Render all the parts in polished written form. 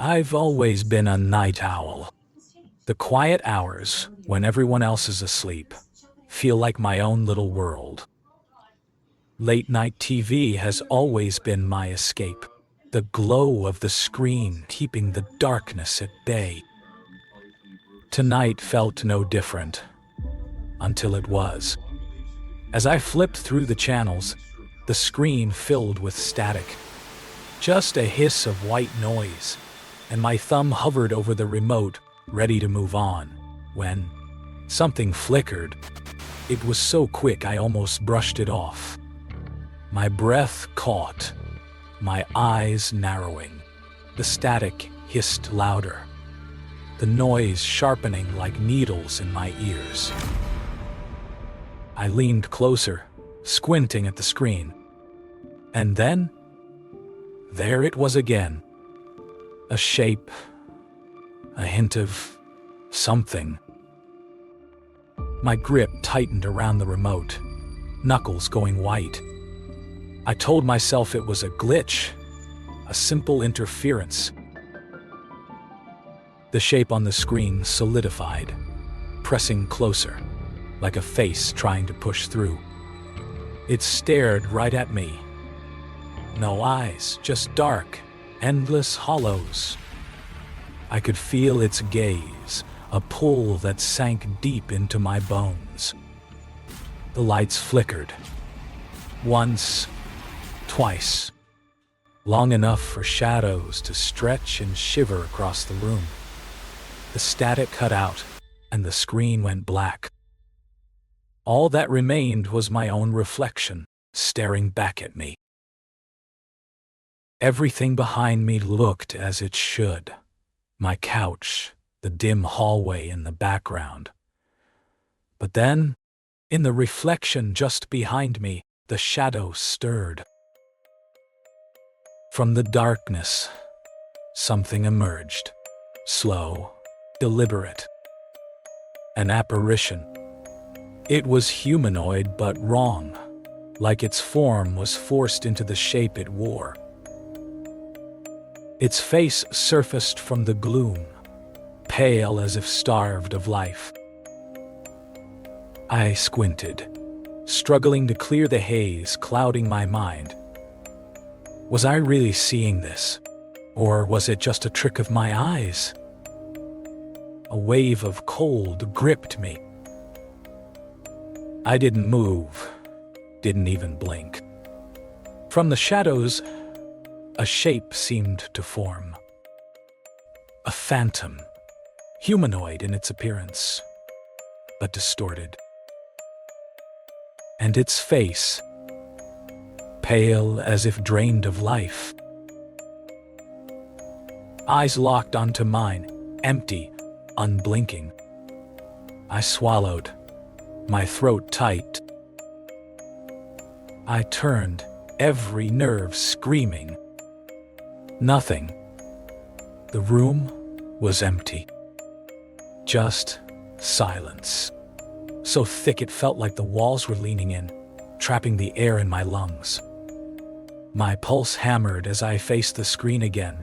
I've always been a night owl. The quiet hours, when everyone else is asleep, feel like my own little world. Late night TV has always been my escape. The glow of the screen keeping the darkness at bay. Tonight felt no different, until it was. As I flipped through the channels, the screen filled with static. Just a hiss of white noise, and my thumb hovered over the remote, ready to move on, when something flickered. It was so quick I almost brushed it off. My breath caught, my eyes narrowing. The static hissed louder, the noise sharpening like needles in my ears. I leaned closer, squinting at the screen. And then, there it was again. A shape, a hint of something. My grip tightened around the remote, knuckles going white. I told myself it was a glitch, a simple interference. The shape on the screen solidified, pressing closer, like a face trying to push through. It stared right at me. No eyes, just dark, endless hollows. I could feel its gaze, a pull that sank deep into my bones. The lights flickered. Once, twice. Long enough for shadows to stretch and shiver across the room. The static cut out, and the screen went black. All that remained was my own reflection, staring back at me. Everything behind me looked as it should. My couch, the dim hallway in the background. But then, in the reflection just behind me, the shadow stirred. From the darkness, something emerged, slow, deliberate. An apparition. It was humanoid but wrong, like its form was forced into the shape it wore. Its face surfaced from the gloom, pale as if starved of life. I squinted, struggling to clear the haze clouding my mind. Was I really seeing this? Or was it just a trick of my eyes? A wave of cold gripped me. I didn't move, didn't even blink. From the shadows, a shape seemed to form. A phantom, humanoid in its appearance, but distorted. And its face, pale as if drained of life. Eyes locked onto mine, empty, unblinking. I swallowed, my throat tight. I turned, every nerve screaming. Nothing. The room was empty. Just silence. So thick it felt like the walls were leaning in, trapping the air in my lungs. My pulse hammered as I faced the screen again,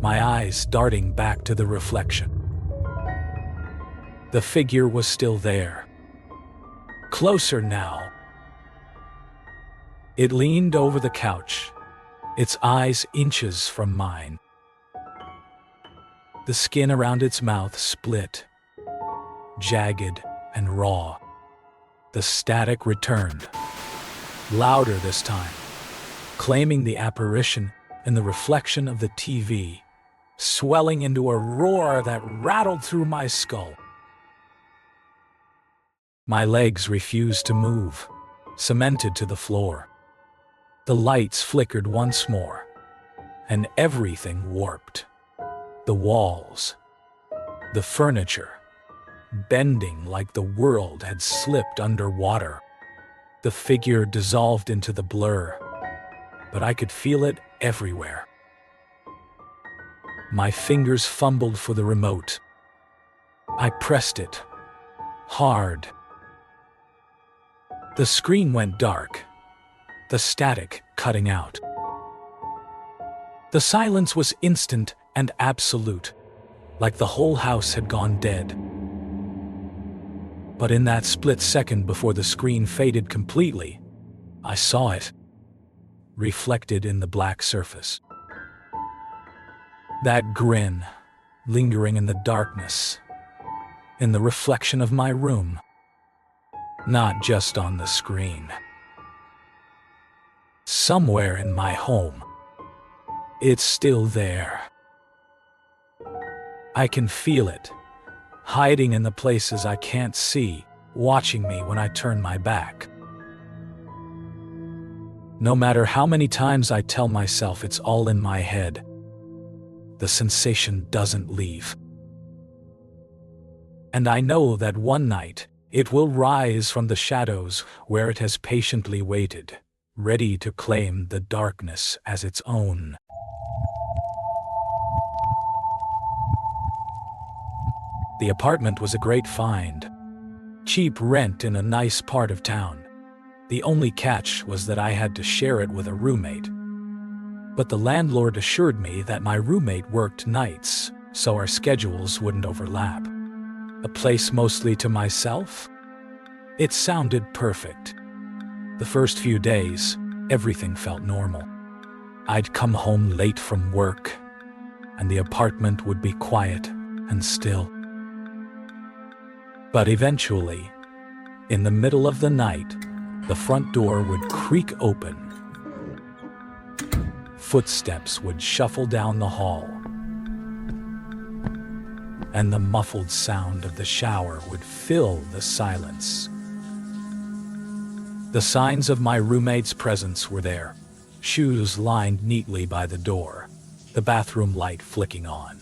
my eyes darting back to the reflection. The figure was still there. Closer now. It leaned over the couch, its eyes inches from mine. The skin around its mouth split, jagged and raw. The static returned, louder this time, claiming the apparition and the reflection of the TV, swelling into a roar that rattled through my skull. My legs refused to move, cemented to the floor. The lights flickered once more, and everything warped. The walls, the furniture, bending like the world had slipped underwater. The figure dissolved into the blur, but I could feel it everywhere. My fingers fumbled for the remote. I pressed it, hard. The screen went dark, the static cutting out. The silence was instant and absolute, like the whole house had gone dead. But in that split second before the screen faded completely, I saw it, reflected in the black surface. That grin, lingering in the darkness, in the reflection of my room, not just on the screen. Somewhere in my home, it's still there. I can feel it, hiding in the places I can't see, watching me when I turn my back. No matter how many times I tell myself it's all in my head, the sensation doesn't leave. And I know that one night it will rise from the shadows where it has patiently waited, ready to claim the darkness as its own. The apartment was a great find. Cheap rent in a nice part of town. The only catch was that I had to share it with a roommate. But the landlord assured me that my roommate worked nights, so our schedules wouldn't overlap. A place mostly to myself? It sounded perfect. The first few days, everything felt normal. I'd come home late from work, and the apartment would be quiet and still. But eventually, in the middle of the night, the front door would creak open. Footsteps would shuffle down the hall, and the muffled sound of the shower would fill the silence. The signs of my roommate's presence were there. Shoes lined neatly by the door, the bathroom light flicking on,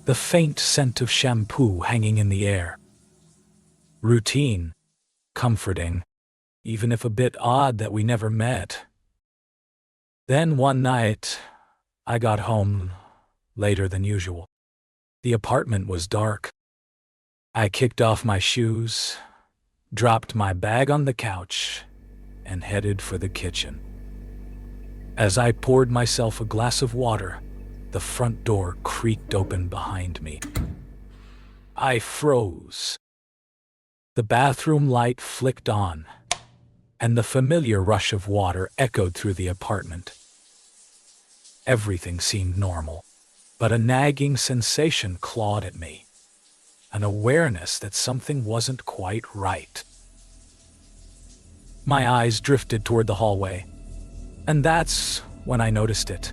the faint scent of shampoo hanging in the air. Routine, comforting, even if a bit odd that we never met. Then one night, I got home later than usual. The apartment was dark. I kicked off my shoes, dropped my bag on the couch, and headed for the kitchen. As I poured myself a glass of water, the front door creaked open behind me. I froze. The bathroom light flicked on, and the familiar rush of water echoed through the apartment. Everything seemed normal, but a nagging sensation clawed at me, an awareness that something wasn't quite right. My eyes drifted toward the hallway, and that's when I noticed it.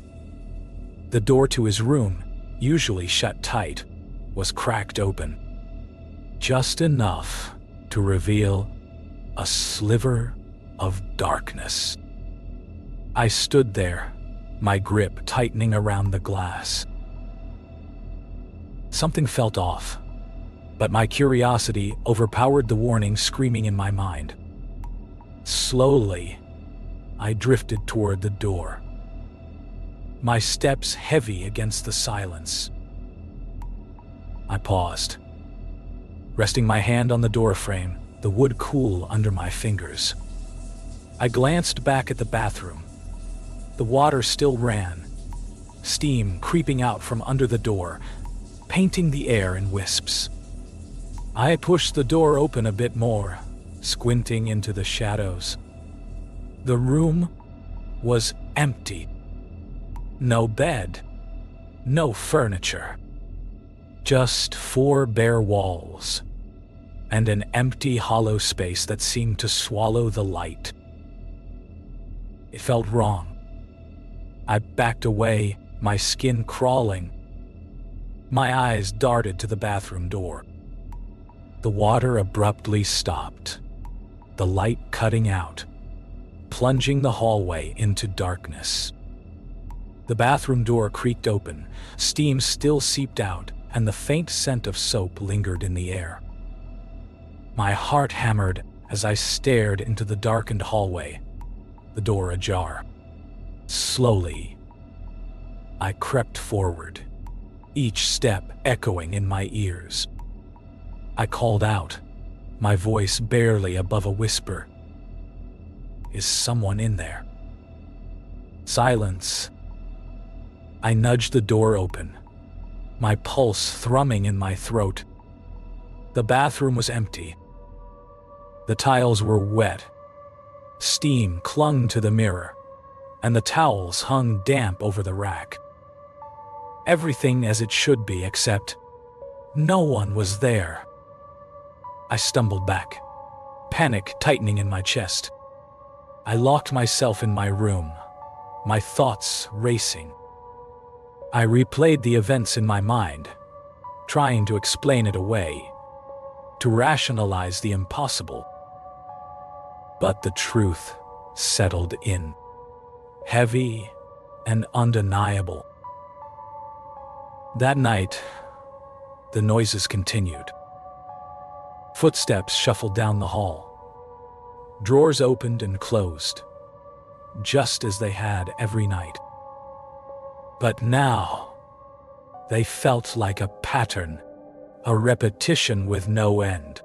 The door to his room, usually shut tight, was cracked open, just enough to reveal a sliver of darkness. I stood there, my grip tightening around the glass. Something felt off, but my curiosity overpowered the warning screaming in my mind. Slowly, I drifted toward the door, my steps heavy against the silence. I paused, resting my hand on the doorframe, the wood cool under my fingers. I glanced back at the bathroom. The water still ran, steam creeping out from under the door, painting the air in wisps. I pushed the door open a bit more, squinting into the shadows. The room was empty. No bed, no furniture. Just 4 bare walls, and an empty hollow space that seemed to swallow the light. It felt wrong. I backed away, my skin crawling. My eyes darted to the bathroom door. The water abruptly stopped, the light cutting out, plunging the hallway into darkness. The bathroom door creaked open, steam still seeped out, and the faint scent of soap lingered in the air. My heart hammered as I stared into the darkened hallway, the door ajar. Slowly, I crept forward, each step echoing in my ears. I called out, my voice barely above a whisper. Is someone in there? Silence. I nudged the door open, my pulse thrumming in my throat. The bathroom was empty. The tiles were wet. Steam clung to the mirror, and the towels hung damp over the rack. Everything as it should be, except no one was there. I stumbled back, panic tightening in my chest. I locked myself in my room, my thoughts racing. I replayed the events in my mind, trying to explain it away, to rationalize the impossible. But the truth settled in, heavy and undeniable. That night, the noises continued. Footsteps shuffled down the hall. Drawers opened and closed, just as they had every night. But now, they felt like a pattern, a repetition with no end.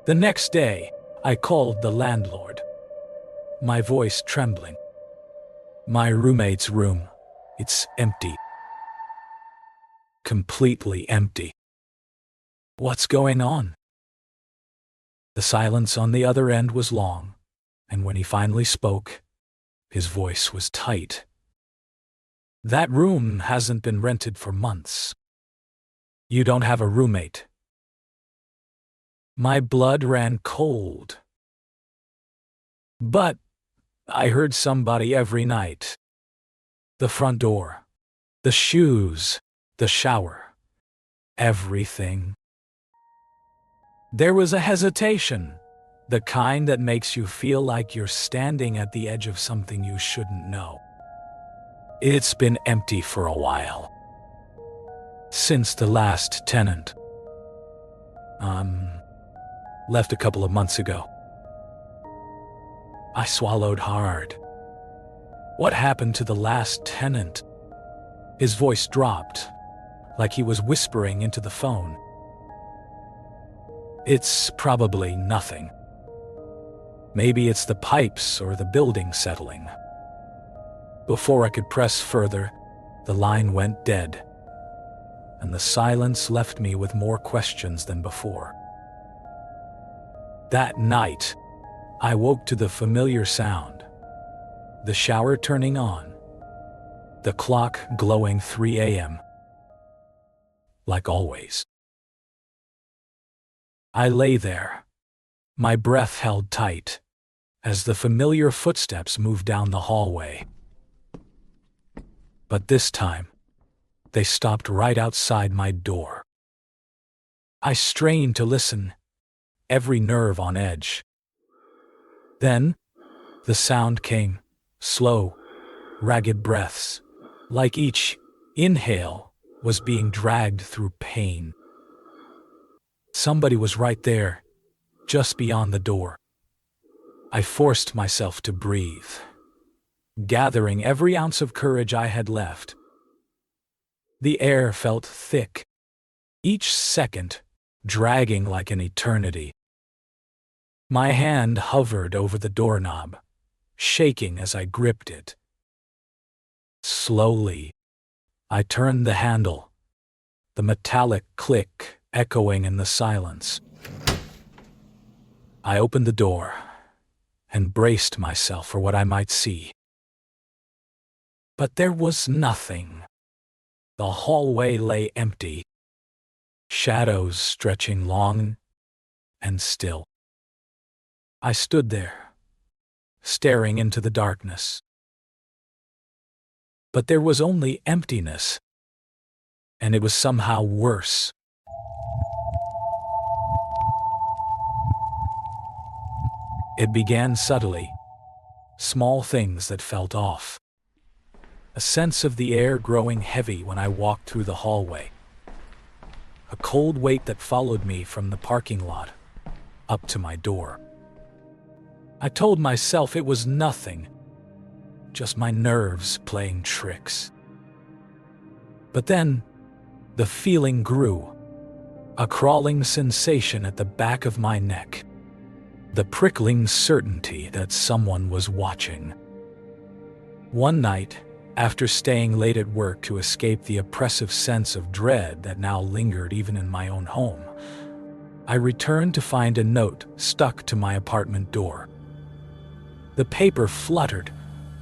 The next day, I called the landlord, my voice trembling. My roommate's room, it's empty. Completely empty. What's going on? The silence on the other end was long, and when he finally spoke, his voice was tight. That room hasn't been rented for months. You don't have a roommate. My blood ran cold. But I heard somebody every night. The front door, the shoes, the shower, everything. There was a hesitation, the kind that makes you feel like you're standing at the edge of something you shouldn't know. It's been empty for a while. Since the last tenant. Left a couple of months ago. I swallowed hard. What happened to the last tenant? His voice dropped, like he was whispering into the phone. It's probably nothing. Maybe it's the pipes or the building settling. Before I could press further, the line went dead, and the silence left me with more questions than before. That night, I woke to the familiar sound, the shower turning on, the clock glowing 3 a.m. Like always. I lay there, my breath held tight, as the familiar footsteps moved down the hallway. But this time, they stopped right outside my door. I strained to listen, every nerve on edge. Then, the sound came, slow, ragged breaths, like each inhale was being dragged through pain. Somebody was right there, just beyond the door. I forced myself to breathe, gathering every ounce of courage I had left. The air felt thick, each second dragging like an eternity. My hand hovered over the doorknob, shaking as I gripped it. Slowly, I turned the handle, the metallic click echoing in the silence. I opened the door and braced myself for what I might see. But there was nothing. The hallway lay empty, shadows stretching long and still. I stood there, staring into the darkness. But there was only emptiness, and it was somehow worse. It began subtly, small things that felt off. A sense of the air growing heavy when I walked through the hallway. A cold weight that followed me from the parking lot up to my door. I told myself it was nothing, just my nerves playing tricks. But then, the feeling grew, a crawling sensation at the back of my neck, the prickling certainty that someone was watching. One night, After staying late at work to escape the oppressive sense of dread that now lingered even in my own home, I returned to find a note stuck to my apartment door. The paper fluttered,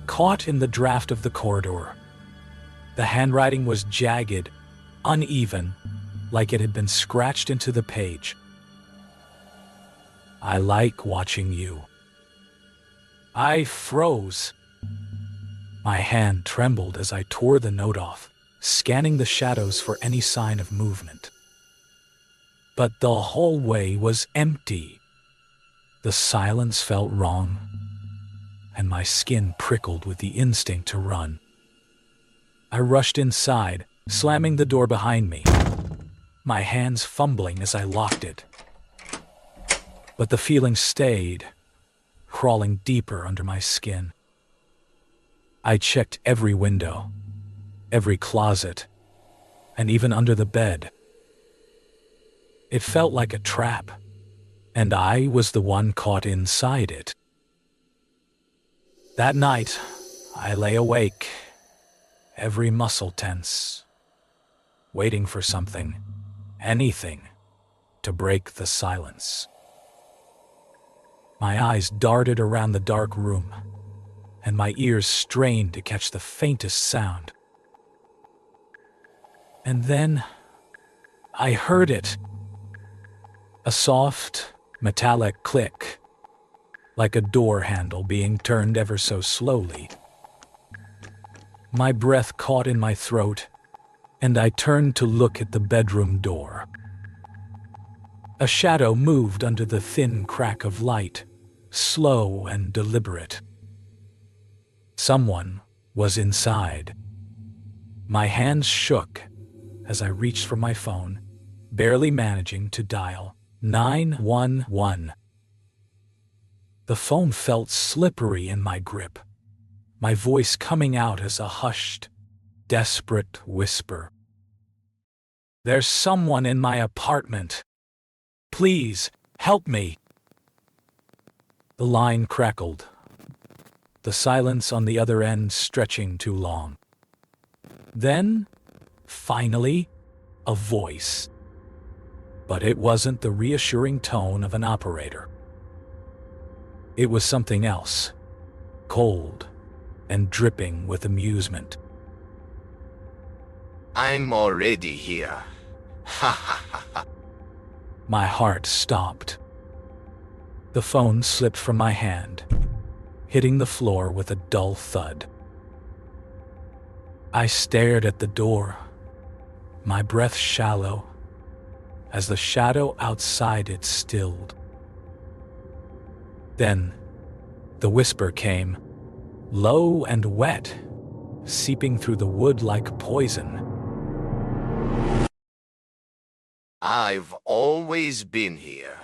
caught in the draft of the corridor. The handwriting was jagged, uneven, like it had been scratched into the page. I like watching you. I froze. My hand trembled as I tore the note off, scanning the shadows for any sign of movement. But the hallway was empty. The silence felt wrong, and my skin prickled with the instinct to run. I rushed inside, slamming the door behind me, my hands fumbling as I locked it. But the feeling stayed, crawling deeper under my skin. I checked every window, every closet, and even under the bed. It felt like a trap, and I was the one caught inside it. That night, I lay awake, every muscle tense, waiting for something, anything, to break the silence. My eyes darted around the dark room, and my ears strained to catch the faintest sound. And then I heard it. A soft, metallic click, like a door handle being turned ever so slowly. My breath caught in my throat, and I turned to look at the bedroom door. A shadow moved under the thin crack of light, slow and deliberate. Someone was inside. My hands shook as I reached for my phone, barely managing to dial 911. The phone felt slippery in my grip, my voice coming out as a hushed, desperate whisper. "There's someone in my apartment. Please, help me." The line crackled, the silence on the other end stretching too long. Then, finally, a voice. But it wasn't the reassuring tone of an operator. It was something else, cold and dripping with amusement. "I'm already here. Ha ha ha ha." My heart stopped. The phone slipped from my hand, hitting the floor with a dull thud. I stared at the door, my breath shallow, as the shadow outside it stilled. Then, the whisper came, low and wet, seeping through the wood like poison. "I've always been here.